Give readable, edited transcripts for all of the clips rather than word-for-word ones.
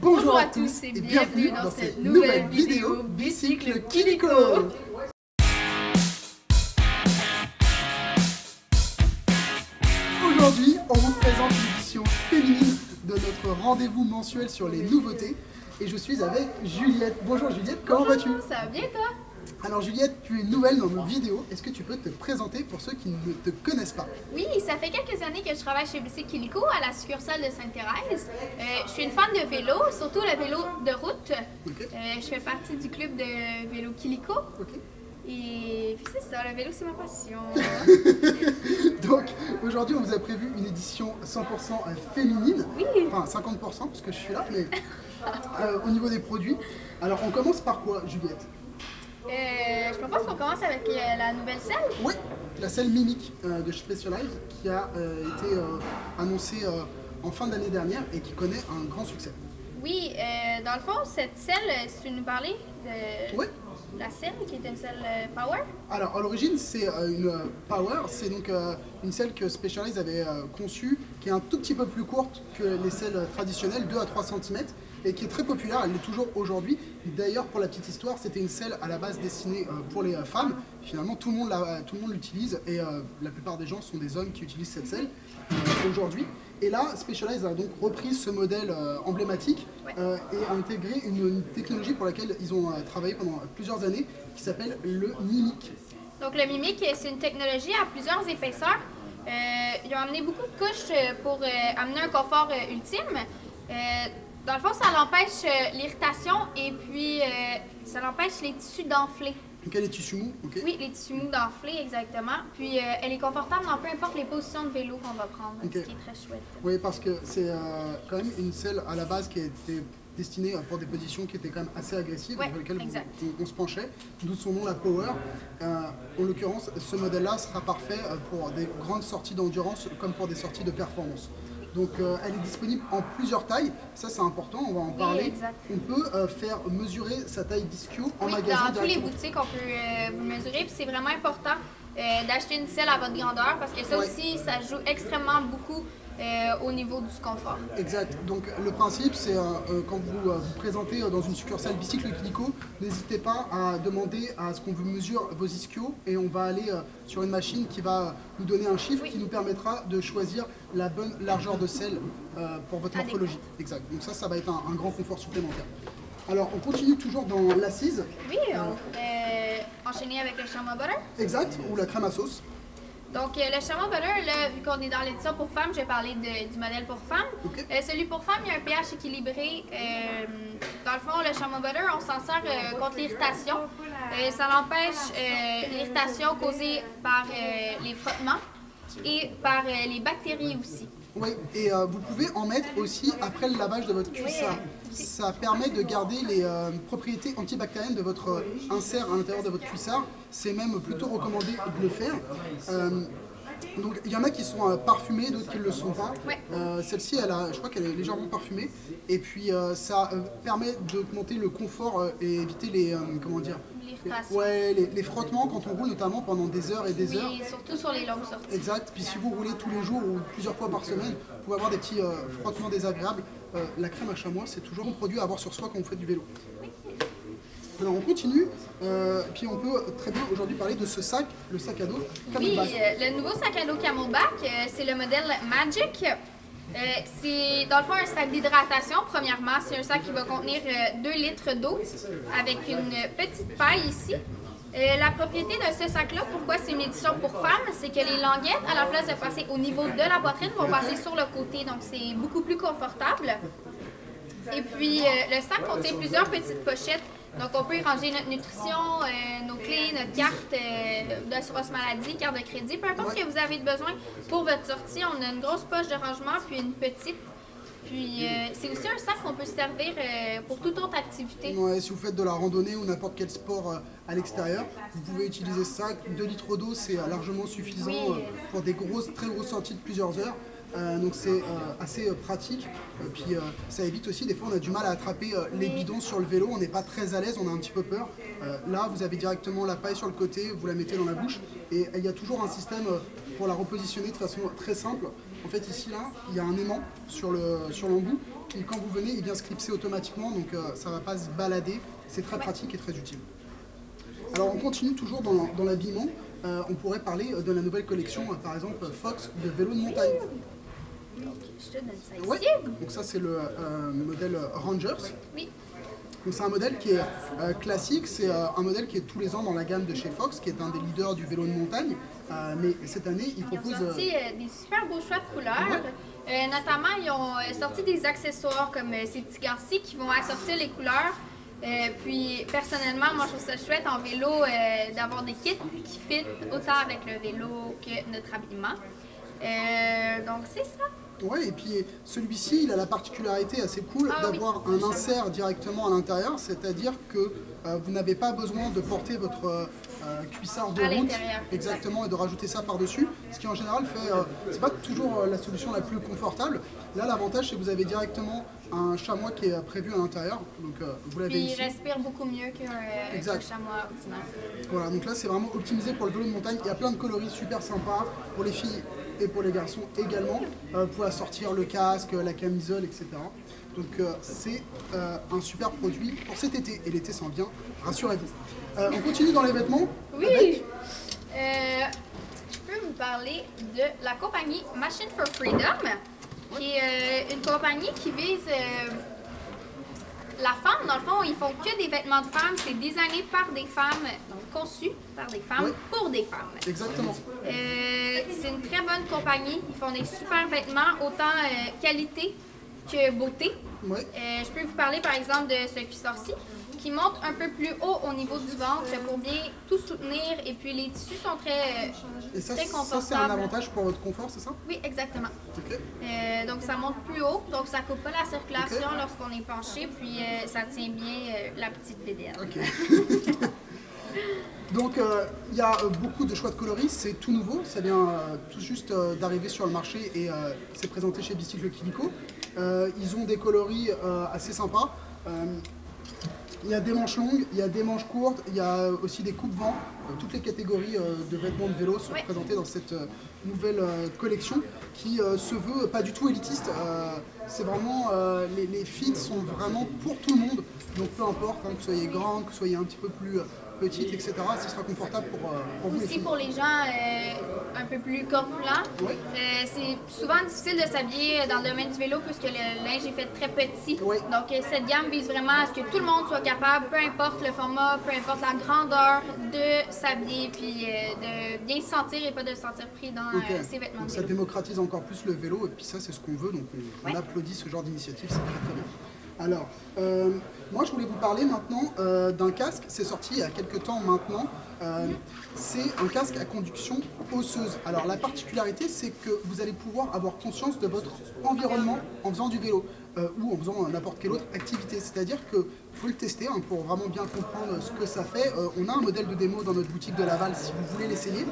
Bonjour à tous et bienvenue dans cette nouvelle vidéo Bicycle Kiliko. Aujourd'hui, on vous présente l'édition féminine de notre rendez-vous mensuel sur les nouveautés. Et je suis avec Juliette. Bonjour Juliette, comment vas-tu? Ça va bien toi? Alors Juliette, tu es nouvelle dans nos vidéos. Est-ce que tu peux te présenter pour ceux qui ne te connaissent pas? Oui, ça fait quelques années que je travaille chez Bicycle Kiliko à la succursale de Sainte-Thérèse. Je suis une fan de vélo, surtout le vélo de route. Okay. Je fais partie du club de vélo Kiliko. Okay. Et puis c'est ça, le vélo c'est ma passion. Donc aujourd'hui on vous a prévu une édition 100% féminine. Oui. Enfin 50% parce que je suis là, mais au niveau des produits. Alors on commence par quoi Juliette? Je propose qu'on commence avec la nouvelle selle. Oui, la selle Mimic de Specialized qui a été annoncée en fin d'année dernière et qui connaît un grand succès. Oui, dans le fond, cette selle, si tu nous parlais de oui. La selle qui est une selle Power. Alors à l'origine c'est une Power, c'est donc une selle que Specialized avait conçue, qui est un tout petit peu plus courte que les selles traditionnelles, 2 à 3 cm, et qui est très populaire, elle l'est toujours aujourd'hui. D'ailleurs, pour la petite histoire, c'était une selle à la base destinée pour les femmes. Finalement, tout le monde l'utilise et la plupart des gens sont des hommes qui utilisent cette selle aujourd'hui. Et là, Specialized a donc repris ce modèle emblématique et a intégré une technologie pour laquelle ils ont travaillé pendant plusieurs années qui s'appelle le Mimic. Donc le Mimic, c'est une technologie à plusieurs épaisseurs. Ils ont amené beaucoup de couches pour amener un confort ultime. Dans le fond, ça l'empêche l'irritation et puis ça l'empêche les tissus d'enfler. Donc les tissus mous, ok. Oui, les tissus mous d'enfler, exactement. Puis elle est confortable dans peu importe les positions de vélo qu'on va prendre, ce qui est très chouette. Oui, parce que c'est quand même une selle à la base qui était destinée pour des positions qui étaient quand même assez agressives, pour lesquelles on se penchait, d'où son nom, la Power. En l'occurrence, ce modèle-là sera parfait pour des grandes sorties d'endurance comme pour des sorties de performance. Donc elle est disponible en plusieurs tailles, ça c'est important, on va en parler. Exact. On peut faire mesurer sa taille d'ischio en magasin. Dans tous les boutiques on peut vous mesurer, puis c'est vraiment important d'acheter une selle à votre grandeur parce que ça aussi ça joue extrêmement beaucoup au niveau du confort. Exact. Donc le principe c'est quand vous vous présentez dans une succursale Bicycle Kiliko, n'hésitez pas à demander à ce qu'on vous mesure vos ischios et on va aller sur une machine qui va nous donner un chiffre qui nous permettra de choisir la bonne largeur de selle pour votre morphologie. Exact. Donc ça va être un grand confort supplémentaire. Alors on continue toujours dans l'assise. Oui, enchaîner avec le Charmin Butter. Exact, ou la crème à sauce. Donc le Charmin Butter, là, vu qu'on est dans l'édition pour femmes, je vais parler du modèle pour femmes. Okay. Celui pour femmes, il y a un pH équilibré. Dans le fond, le Charmin Butter, on s'en sert contre l'irritation. Ça l'empêche l'irritation causée par les frottements et par les bactéries aussi. Oui, et vous pouvez en mettre aussi après le lavage de votre cuissard. Ça permet de garder les propriétés antibactériennes de votre insert à l'intérieur de votre cuissard. C'est même plutôt recommandé de le faire. Donc il y en a qui sont parfumées, d'autres qui ne le sont pas. Celle-ci, je crois qu'elle est légèrement parfumée. Et puis ça permet d'augmenter le confort et éviter les, comment dire, les frottements quand on roule, notamment pendant des heures et des heures. Oui, surtout sur les longues sorties. Exact. Puis si vous roulez tous les jours ou plusieurs fois par semaine, vous pouvez avoir des petits frottements désagréables. La crème à chamois, c'est toujours un produit à avoir sur soi quand vous faites du vélo. Alors on continue, puis on peut très bien aujourd'hui parler de ce sac, le sac à dos Camelback. Oui, le nouveau sac à dos Camelback, c'est le modèle Magic. C'est dans le fond un sac d'hydratation, premièrement. C'est un sac qui va contenir 2 litres d'eau avec une petite paille ici. La propriété de ce sac-là, pourquoi c'est une édition pour femmes, c'est que les languettes, à la place de passer au niveau de la poitrine, vont passer sur le côté, donc c'est beaucoup plus confortable. Et puis le sac contient plusieurs petites pochettes. Donc on peut y ranger notre nutrition, nos clés, notre carte d'assurance maladie, carte de crédit, peu importe ce que vous avez besoin pour votre sortie. On a une grosse poche de rangement puis une petite. Puis c'est aussi un sac qu'on peut se servir pour toute autre activité. Ouais, si vous faites de la randonnée ou n'importe quel sport à l'extérieur, vous pouvez utiliser ce sac. 2 litres d'eau, c'est largement suffisant pour des très grosses sorties de plusieurs heures. Donc c'est assez pratique, puis ça évite aussi, des fois on a du mal à attraper les bidons sur le vélo, on n'est pas très à l'aise, on a un petit peu peur. Là vous avez directement la paille sur le côté, vous la mettez dans la bouche et il y a toujours un système pour la repositionner de façon très simple. En fait ici là, il y a un aimant sur l'embout et quand vous venez, il vient se clipser automatiquement, donc ça ne va pas se balader. C'est très pratique et très utile. Alors on continue toujours dans l'habillement. On pourrait parler de la nouvelle collection, par exemple Fox de vélo de montagne. Donc, je te donne ça ici. Ouais. Donc ça c'est le modèle Rangers. Oui. Donc c'est un modèle qui est classique, c'est un modèle qui est tous les ans dans la gamme de chez Fox, qui est un des leaders du vélo de montagne. Mais cette année, ils proposent... Ils ont sorti des super beaux choix de couleurs. Notamment, ils ont sorti des accessoires comme ces petits garcis qui vont assortir les couleurs. Puis personnellement, moi je trouve ça chouette en vélo d'avoir des kits qui fit autant avec le vélo que notre habillement. Donc c'est ça. Ouais, et puis celui-ci, il a la particularité assez cool d'avoir un insert directement à l'intérieur, c'est-à-dire que vous n'avez pas besoin de porter votre cuissard de route exactement et de rajouter ça par-dessus, ce qui en général fait, c'est pas toujours la solution la plus confortable. Là, l'avantage, c'est que vous avez directement un chamois qui est prévu à l'intérieur, donc vous l'avez ici. Il respire beaucoup mieux qu'un chamois ordinaire. Voilà, donc là, c'est vraiment optimisé pour le vélo de montagne. Il y a plein de coloris super sympas pour les filles et pour les garçons également, pour assortir le casque, la camisole, etc. Donc c'est un super produit pour cet été, et l'été s'en vient, rassurez-vous. On continue dans les vêtements. Oui, avec... je peux vous parler de la compagnie Machine for Freedom, qui est une compagnie qui vise la femme. Dans le fond, ils font que des vêtements de femmes, c'est designé par des femmes, donc conçu par des femmes, pour des femmes. Exactement. C'est une très bonne compagnie, ils font des super vêtements, autant qualité que beauté. Je peux vous parler par exemple de ce cuissard-ci, qui monte un peu plus haut au niveau du ventre pour bien tout soutenir, et puis les tissus sont très confortables. Ça c'est un avantage pour votre confort, c'est ça? Oui, exactement. Okay. Donc ça monte plus haut, donc ça coupe pas la circulation lorsqu'on est penché, puis ça tient bien la petite bédaine. Okay. Donc il y a beaucoup de choix de coloris, c'est tout nouveau, ça vient tout juste d'arriver sur le marché et c'est présenté chez Bicycle Kilico. Ils ont des coloris assez sympas. Il y a des manches longues, il y a des manches courtes, il y a aussi des coupes-vents. Toutes les catégories de vêtements de vélo sont présentées dans cette nouvelle collection qui se veut pas du tout élitiste. C'est vraiment, les fits sont vraiment pour tout le monde. Donc peu importe, hein, que vous soyez grande, que vous soyez un petit peu plus petite, etc. Ce sera confortable pour vous. Aussi pour les gens un peu plus corpulents, c'est souvent difficile de s'habiller dans le domaine du vélo puisque le linge est fait très petit. Donc cette gamme vise vraiment à ce que tout le monde soit capable, peu importe le format, peu importe la grandeur, de s'habiller puis de bien se sentir et pas de se sentir pris dans ses vêtements de vélo. Ça démocratise encore plus le vélo et puis ça c'est ce qu'on veut, donc on applaudit ce genre d'initiative, c'est très très bien. Alors, moi je voulais vous parler maintenant d'un casque, c'est sorti il y a quelques temps maintenant, c'est un casque à conduction osseuse. Alors la particularité c'est que vous allez pouvoir avoir conscience de votre environnement en faisant du vélo ou en faisant n'importe quelle autre activité, c'est-à-dire qu'il faut le tester pour vraiment bien comprendre ce que ça fait. On a un modèle de démo dans notre boutique de Laval si vous voulez l'essayer,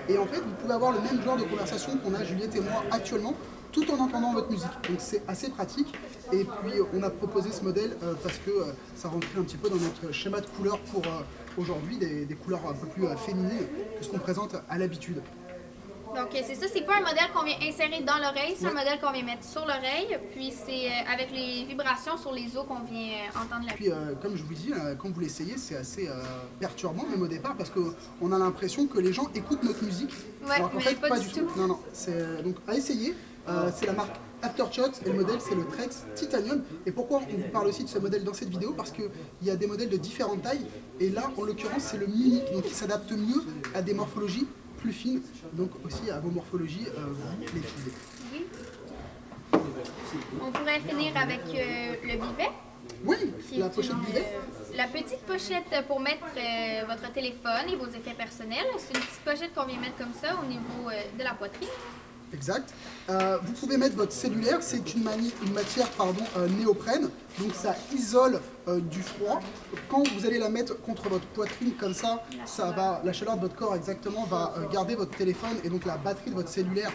et en fait vous pouvez avoir le même genre de conversation qu'on a Juliette et moi actuellement, tout en entendant votre musique. Donc c'est assez pratique. Et puis on a proposé ce modèle parce que ça rentrait un petit peu dans notre schéma de couleurs pour aujourd'hui, des couleurs un peu plus féminines que ce qu'on présente à l'habitude. Donc c'est ça, c'est pas un modèle qu'on vient insérer dans l'oreille, c'est un modèle qu'on vient mettre sur l'oreille, puis c'est avec les vibrations sur les os qu'on vient entendre la Puis comme je vous dis, quand vous l'essayez, c'est assez perturbant même au départ parce qu'on a l'impression que les gens écoutent notre musique. Alors qu'en fait, pas du tout. Non, non, donc à essayer. C'est la marque Aftershock et le modèle c'est le Trex Titanium. Et pourquoi on vous parle aussi de ce modèle dans cette vidéo? Parce qu'il y a des modèles de différentes tailles et là en l'occurrence c'est le mini, donc il s'adapte mieux à des morphologies plus fines, donc aussi à vos morphologies, vous les filles. Oui. On pourrait finir avec le bivet. Oui, la pochette bivet. La petite pochette pour mettre votre téléphone et vos effets personnels. C'est une petite pochette qu'on vient mettre comme ça au niveau de la poitrine. Exact. Vous pouvez mettre votre cellulaire, c'est une matière néoprène, donc ça isole du froid. Quand vous allez la mettre contre votre poitrine comme ça, la chaleur de votre corps exactement va garder votre téléphone et donc la batterie de votre cellulaire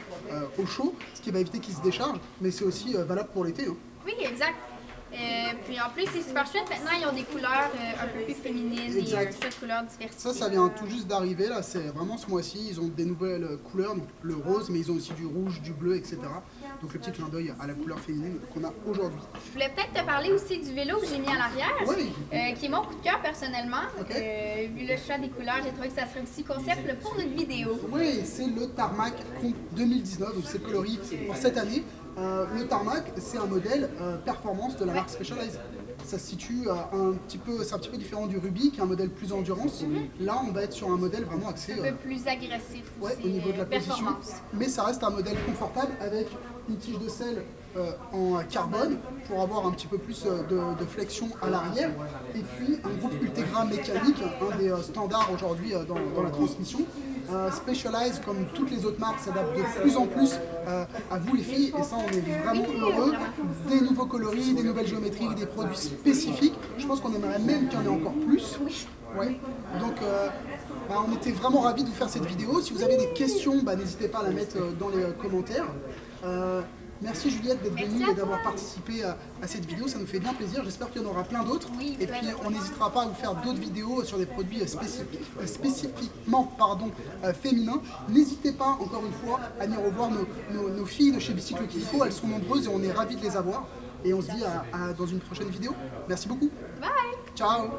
au chaud, ce qui va éviter qu'il se décharge, mais c'est aussi valable pour l'été. Hein. Oui, exact. Puis en plus, c'est super chouette. Maintenant, ils ont des couleurs un peu plus féminines et un choix de couleurs diversifiées. Ça vient tout juste d'arriver. Là, c'est vraiment ce mois-ci. Ils ont des nouvelles couleurs, donc le rose, mais ils ont aussi du rouge, du bleu, etc. Donc le petit clin d'œil à la couleur féminine qu'on a aujourd'hui. Je voulais peut-être te parler aussi du vélo que j'ai mis à l'arrière, Oui. qui est mon coup de cœur personnellement. Okay. Vu le choix des couleurs, j'ai trouvé que ça serait aussi concept pour notre vidéo. Oui, c'est le Tarmac Comp 2019, donc c'est le coloris pour cette année. Le Tarmac, c'est un modèle performance de la marque Specialized. Ça se situe c'est un petit peu différent du Ruby, qui est un modèle plus endurance. Là, on va être sur un modèle vraiment axé un peu plus agressif aussi, au niveau de la position. Mais ça reste un modèle confortable avec une tige de selle en carbone pour avoir un petit peu plus de flexion à l'arrière. Et puis un groupe Ultegra mécanique, un des standards aujourd'hui dans la transmission. Specialized, comme toutes les autres marques, s'adapte de plus en plus à vous les filles, et ça on est vraiment heureux. Des nouveaux coloris, des nouvelles géométries, des produits spécifiques. Je pense qu'on aimerait même qu'il y en ait encore plus. Oui. Ouais. Donc on était vraiment ravis de vous faire cette vidéo. Si vous avez des questions, n'hésitez pas à la mettre dans les commentaires. Merci Juliette d'être venue et d'avoir participé à cette vidéo, ça nous fait bien plaisir, j'espère qu'il y en aura plein d'autres. Oui, et puis on n'hésitera pas à vous faire d'autres vidéos sur des produits spécifiquement féminins. N'hésitez pas encore une fois à venir revoir nos filles de chez Bicycle qu'il faut, elles sont nombreuses et on est ravis de les avoir. Et on se dit dans une prochaine vidéo. Merci beaucoup. Bye. Ciao.